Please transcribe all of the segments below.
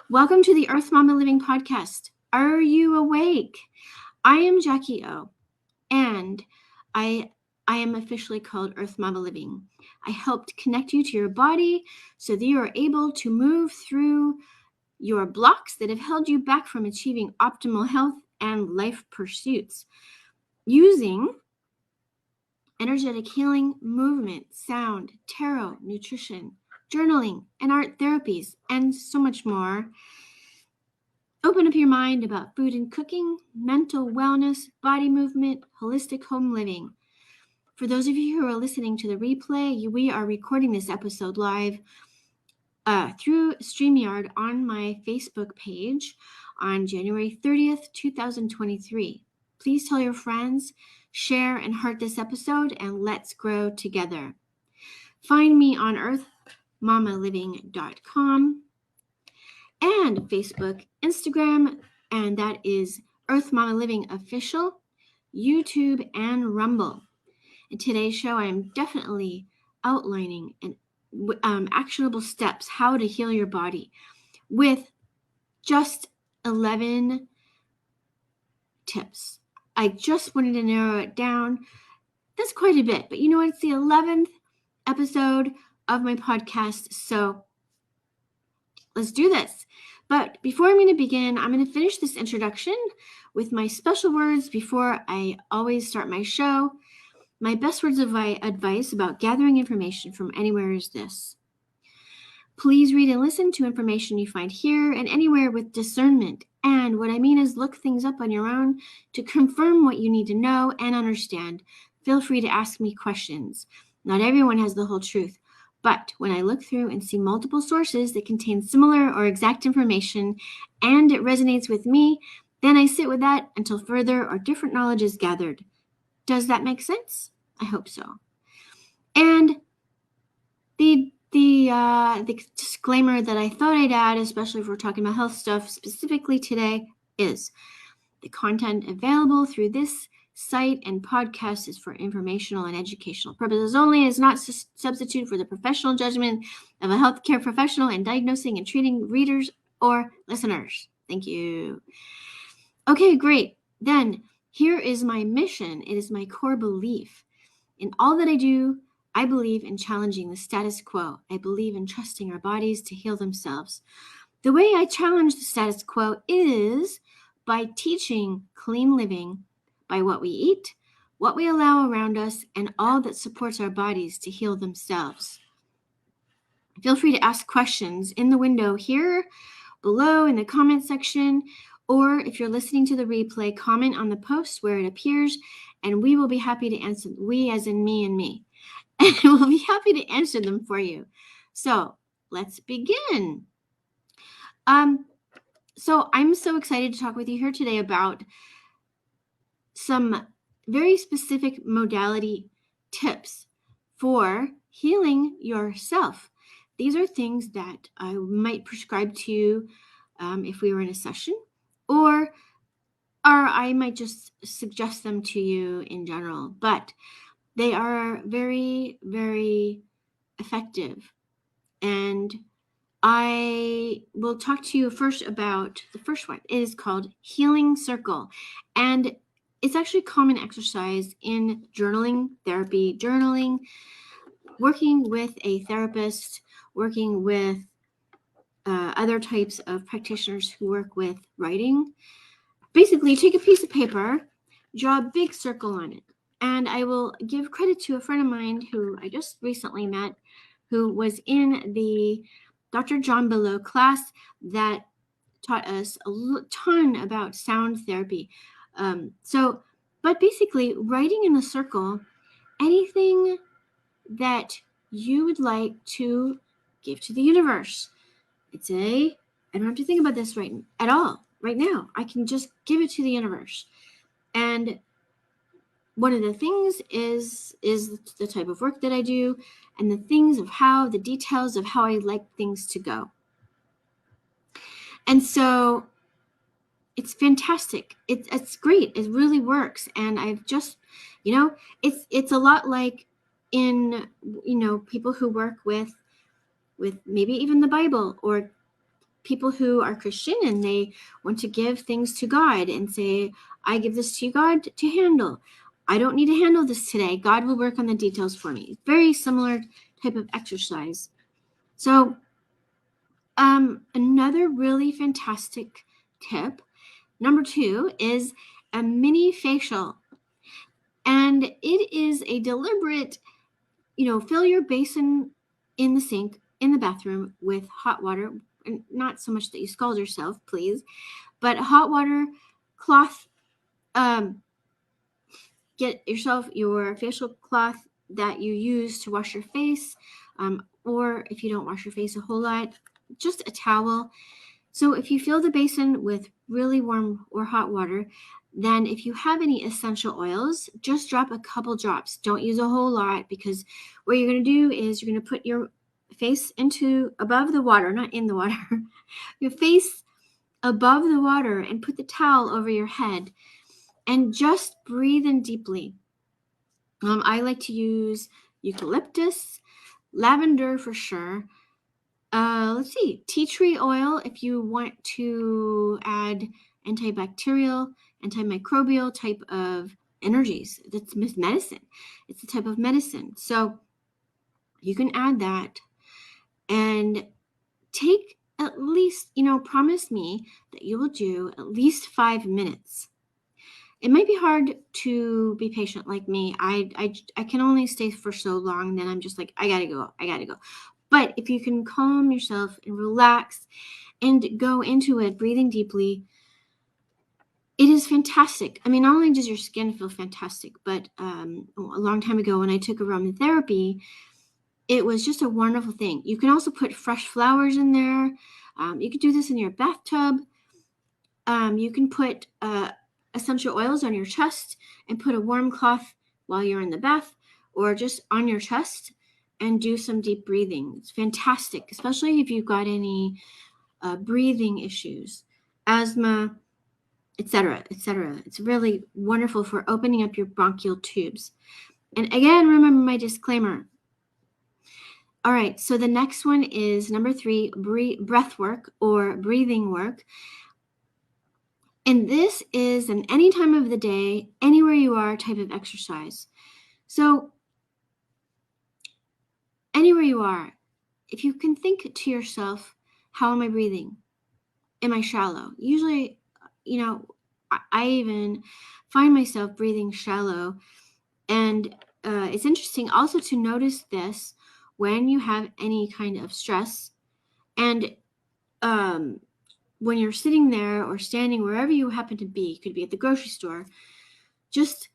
Welcome to the Earth Momma Living podcast. Are you awake? I am Jackie O, and I am officially called Earth Momma Living. I helped connect you to your body so that you are able to move through your blocks that have held you back from achieving optimal health and life pursuits using energetic healing, movement, sound, tarot, nutrition, journaling, and art therapies, and so much more. Open up your mind about food and cooking, mental wellness, body movement, holistic home living. For those of you who are listening to the replay, we are recording this episode live through StreamYard on my Facebook page on January 30th, 2023. Please tell your friends, share and heart this episode, and let's grow together. Find me on earthmommaliving.com and Facebook, Instagram, and that is Earth Momma Living Official, YouTube, and Rumble. In today's show, I am definitely outlining actionable steps how to heal your body with just 11 tips. I just wanted to narrow it down. That's quite a bit, but you know what? It's the 11th episode of my podcast, so let's do this. But before I'm going to begin, I'm going to finish this introduction with my special words before I always start my show. My best words of advice about gathering information from anywhere is this. Please read and listen to information you find here and anywhere with discernment. And what I mean is look things up on your own to confirm what you need to know and understand. Feel free to ask me questions. Not everyone has the whole truth. But when I look through and see multiple sources that contain similar or exact information and it resonates with me, then I sit with that until further or different knowledge is gathered. Does that make sense? I hope so. And the disclaimer that I thought I'd add, especially if we're talking about health stuff specifically today, is the content available through this site and podcast is for informational and educational purposes only. It is not substitute for the professional judgment of a healthcare professional in diagnosing and treating readers or listeners. Thank you. Okay, great. Then here is my mission. It is my core belief. In all that I do, I believe in challenging the status quo. I believe in trusting our bodies to heal themselves. The way I challenge the status quo is by teaching clean living by what we eat, what we allow around us, and all that supports our bodies to heal themselves. Feel free to ask questions in the window here, below in the comment section, or if you're listening to the replay, comment on the post where it appears, and we will be happy to answer, we as in me and me, and we'll be happy to answer them for you. So let's begin. So I'm so excited to talk with you here today about some very specific modality tips for healing yourself. These are things that I might prescribe to you if we were in a session, or I might just suggest them to you in general, but they are very, very effective. And I will talk to you first about the first one. It is called Healing Circle. And it's actually a common exercise in journaling, therapy, journaling, working with a therapist, working with other types of practitioners who work with writing. Basically, take a piece of paper, draw a big circle on it. And I will give credit to a friend of mine who I just recently met, who was in the Dr. John Below class that taught us a ton about sound therapy. But basically, writing in a circle, anything that you would like to give to the universe. I don't have to think about this right now. I can just give it to the universe. And one of the things is the type of work that I do and the details of how I like things to go. And so it's fantastic. It's great. It really works. And I've just, it's a lot like in, people who work with maybe even the Bible or people who are Christian and they want to give things to God and say, I give this to you, God, to handle. I don't need to handle this today. God will work on the details for me. Very similar type of exercise. So another really fantastic tip, number 2, is a mini facial. And it is a deliberate, fill your basin in the sink in the bathroom with hot water, and not so much that you scald yourself, please, but hot water, cloth. Get yourself your facial cloth that you use to wash your face, or if you don't wash your face a whole lot, just a towel. So if you fill the basin with really warm or hot water, then if you have any essential oils, just drop a couple drops. Don't use a whole lot, because what you're going to do is you're going to put your face above the water, not in the water, your face above the water, and put the towel over your head and just breathe in deeply. I like to use eucalyptus, lavender for sure. Let's see, tea tree oil if you want to add antibacterial, antimicrobial type of energies. That's medicine. It's a type of medicine. So you can add that and take at least, promise me that you will do at least 5 minutes. It might be hard to be patient like me. I can only stay for so long, then I'm just like, I gotta go. But if you can calm yourself and relax and go into it, breathing deeply, it is fantastic. I mean, not only does your skin feel fantastic, but a long time ago when I took aromatherapy, it was just a wonderful thing. You can also put fresh flowers in there. You could do this in your bathtub. You can put essential oils on your chest and put a warm cloth while you're in the bath, or just on your chest, and do some deep breathing. It's fantastic, especially if you've got any breathing issues, asthma, etc., etc. It's really wonderful for opening up your bronchial tubes. And again, remember my disclaimer. All right, so the next one is number 3, breath work or breathing work. And this is an any time of the day, anywhere you are type of exercise. So anywhere you are, if you can think to yourself, how am I breathing? Am I shallow? Usually, I even find myself breathing shallow. And it's interesting also to notice this when you have any kind of stress. And when you're sitting there or standing wherever you happen to be, could be at the grocery store, just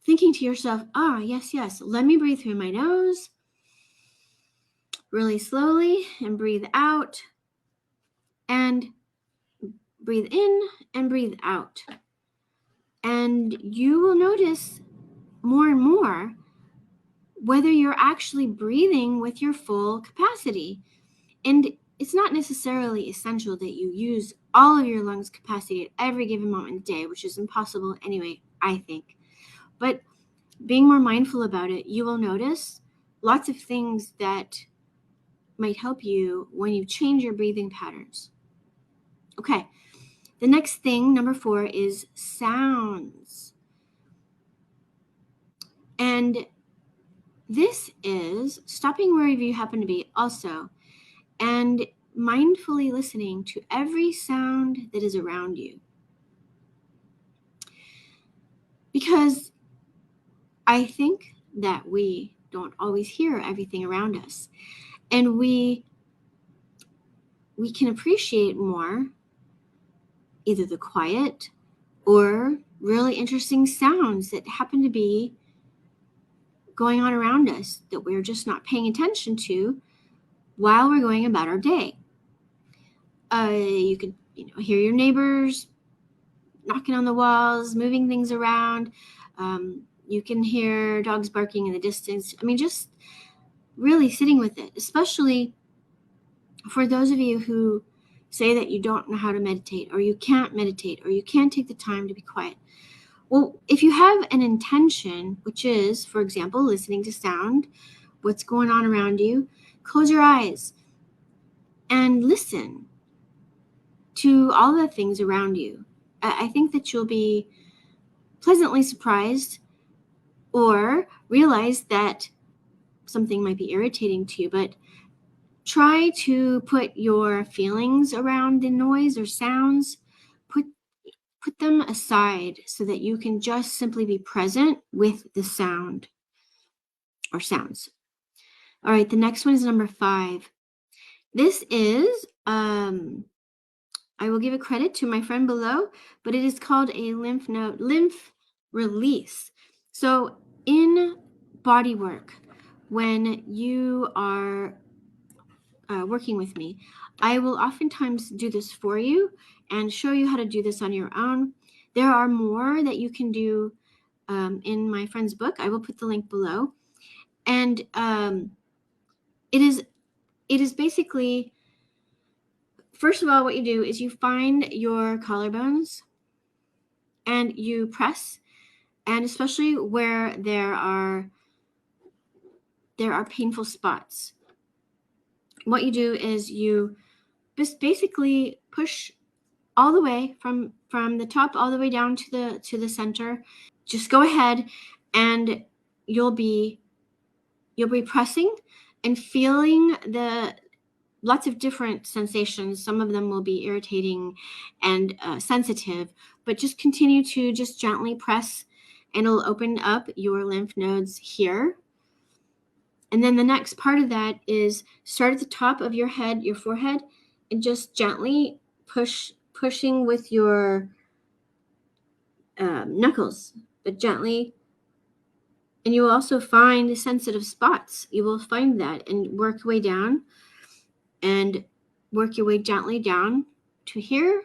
thinking to yourself, yes, let me breathe through my nose really slowly and breathe out, and breathe in and breathe out. And you will notice more and more whether you're actually breathing with your full capacity. And it's not necessarily essential that you use all of your lungs' capacity at every given moment in the day, which is impossible anyway, I think. But being more mindful about it, you will notice lots of things that might help you when you change your breathing patterns. Okay, the next thing, number 4, is sounds. And this is stopping wherever you happen to be also, and mindfully listening to every sound that is around you. Because I think that we don't always hear everything around us, and we can appreciate more either the quiet or really interesting sounds that happen to be going on around us that we're just not paying attention to while we're going about our day. You could hear your neighbors knocking on the walls, moving things around. You can hear dogs barking in the distance. I mean, just really sitting with it, especially for those of you who say that you don't know how to meditate, or you can't meditate, or you can't take the time to be quiet. Well, if you have an intention, which is, for example, listening to sound, what's going on around you, close your eyes and listen to all the things around you. I think that you'll be pleasantly surprised or realize that something might be irritating to you, but try to put your feelings around the noise or sounds, put them aside so that you can just simply be present with the sound or sounds. All right, the next one is number 5. This is, I will give a credit to my friend below, but it is called a lymph release. So in body work, when you are working with me, I will oftentimes do this for you and show you how to do this on your own. There are more that you can do in my friend's book. I will put the link below. And it is basically, first of all, what you do is you find your collarbones and you press, and especially where there are painful spots. What you do is you just basically push all the way from the top all the way down to the center. Just go ahead and you'll be pressing and feeling the lots of different sensations. Some of them will be irritating and sensitive, but just continue to just gently press and it'll open up your lymph nodes here. And then the next part of that is start at the top of your head, your forehead, and just gently pushing with your knuckles, but gently. And you will also find sensitive spots. You will find that and work your way down and work your way gently down to here,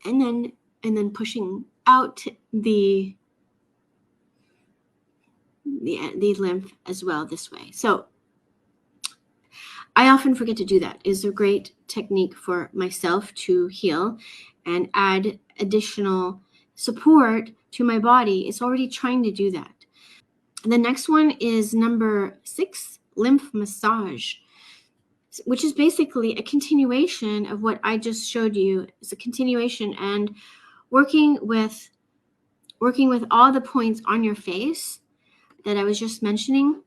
and then pushing out the lymph as well this way. So I often forget to do that. It's a great technique for myself to heal and add additional support to my body. It's already trying to do that. The next one is number 6, lymph massage, which is basically a continuation of what I just showed you. It's a continuation and working with all the points on your face that I was just mentioning,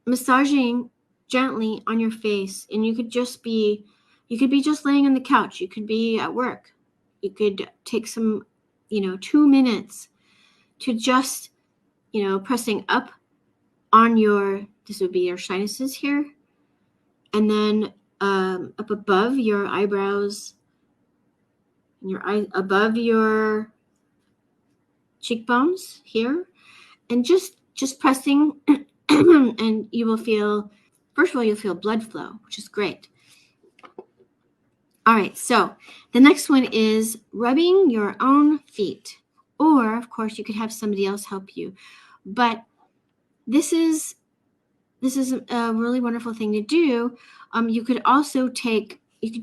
massaging gently on your face. And you could be just laying on the couch. You could be at work. You could take some, 2 minutes to just, pressing up on this would be your sinuses here, and then up above your eyebrows, and above your cheekbones here, and just pressing, and you will feel, first of all, you'll feel blood flow, which is great. All right, so the next one is rubbing your own feet, or of course you could have somebody else help you, but this is a really wonderful thing to do. You could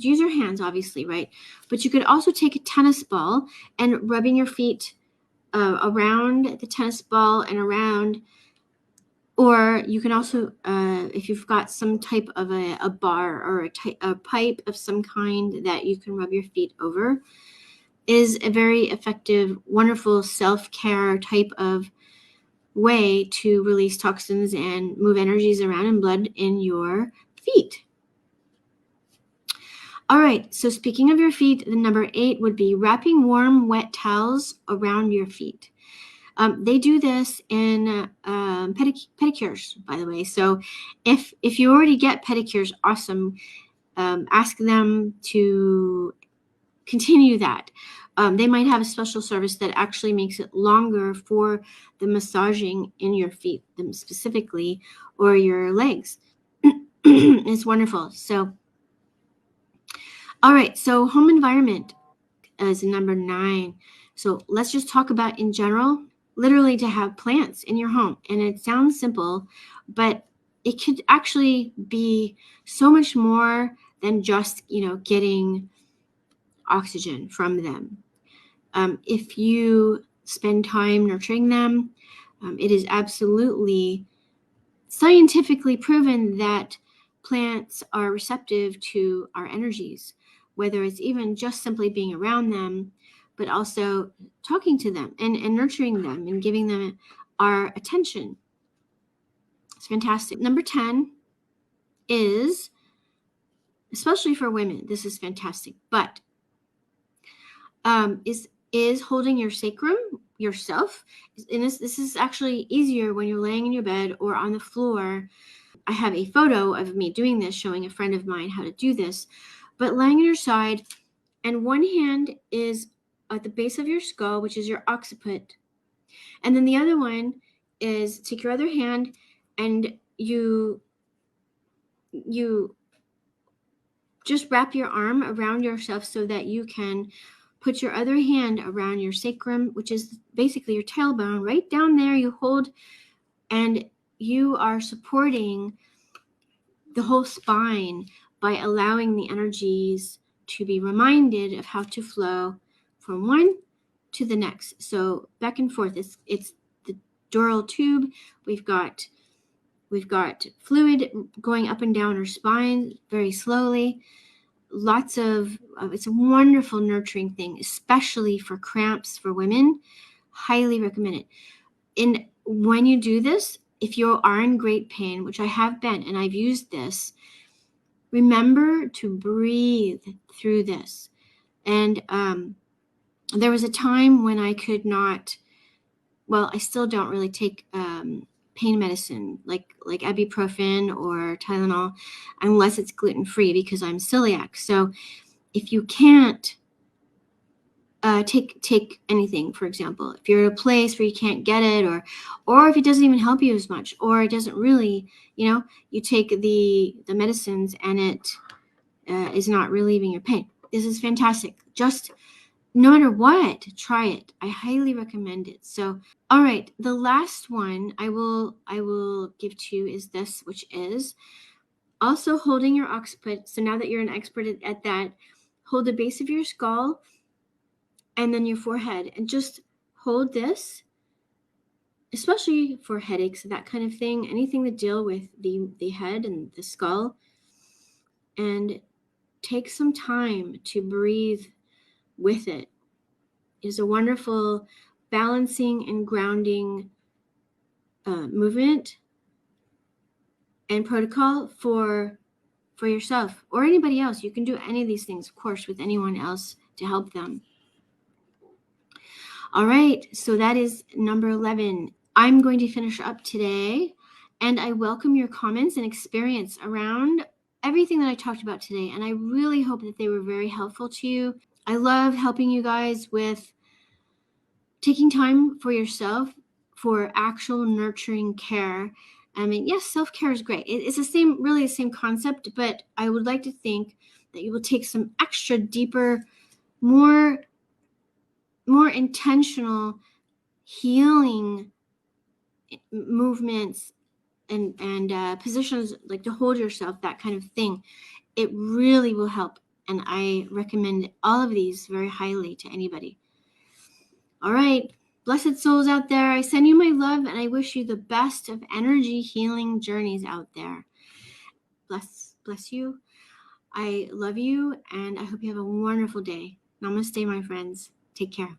use your hands, obviously, right? But you could also take a tennis ball and rubbing your feet around the tennis ball and around, or you can also, if you've got some type of a bar or a pipe of some kind that you can rub your feet over, is a very effective, wonderful self-care type of way to release toxins and move energies around and blood in your feet. All right, so speaking of your feet, the number 8 would be wrapping warm, wet towels around your feet. They do this in pedicures, by the way. So if you already get pedicures, awesome. Ask them to continue that. They might have a special service that actually makes it longer for the massaging in your feet, them specifically, or your legs. It's wonderful. So, all right. So home environment is number 9. So let's just talk about in general, literally to have plants in your home. And it sounds simple, but it could actually be so much more than just, getting oxygen from them. If you spend time nurturing them, it is absolutely scientifically proven that plants are receptive to our energies, whether it's even just simply being around them, but also talking to them and nurturing them and giving them our attention. It's fantastic. Number 10 is, especially for women, this is fantastic, but is holding your sacrum yourself. And this is actually easier when you're laying in your bed or on the floor. I have a photo of me doing this, showing a friend of mine how to do this. But laying on your side, and one hand is at the base of your skull, which is your occiput. And then the other one is, take your other hand and you just wrap your arm around yourself so that you can put your other hand around your sacrum, which is basically your tailbone. Right down there you hold, and you are supporting the whole spine by allowing the energies to be reminded of how to flow from one to the next. So back and forth. It's the dural tube. We've got fluid going up and down our spine very slowly. Lots of it's a wonderful nurturing thing, especially for cramps for women. Highly recommend it. And when you do this, if you are in great pain, which I have been, and I've used this, remember to breathe through this. And there was a time when I could not, well, I still don't really take pain medicine like ibuprofen or Tylenol unless it's gluten-free because I'm celiac. So if you can't take anything, for example, if you're at a place where you can't get it, or if it doesn't even help you as much, or it doesn't really, you take the medicines and it is not relieving your pain. This is fantastic. Just no matter what, try it. I highly recommend it. So, all right, the last one I will give to you is this, which is also holding your occiput. So now that you're an expert at that, hold the base of your skull and then your forehead, and just hold this, especially for headaches, that kind of thing, anything to deal with the head and the skull, and take some time to breathe with it. It is a wonderful balancing and grounding movement and protocol for yourself or anybody else. You can do any of these things, of course, with anyone else to help them. All right, so that is number 11. I'm going to finish up today, and I welcome your comments and experience around everything that I talked about today, and I really hope that they were very helpful to you. I love helping you guys with taking time for yourself for actual nurturing care. I mean, yes, self-care is great. It's the same concept, but I would like to think that you will take some extra deeper, more intentional healing movements and positions, like to hold yourself, that kind of thing. It really will help, and I recommend all of these very highly to anybody. All right, blessed souls out there, I send you my love, and I wish you the best of energy healing journeys out there. Bless you. I love you, and I hope you have a wonderful day. Namaste, my friends. Take care.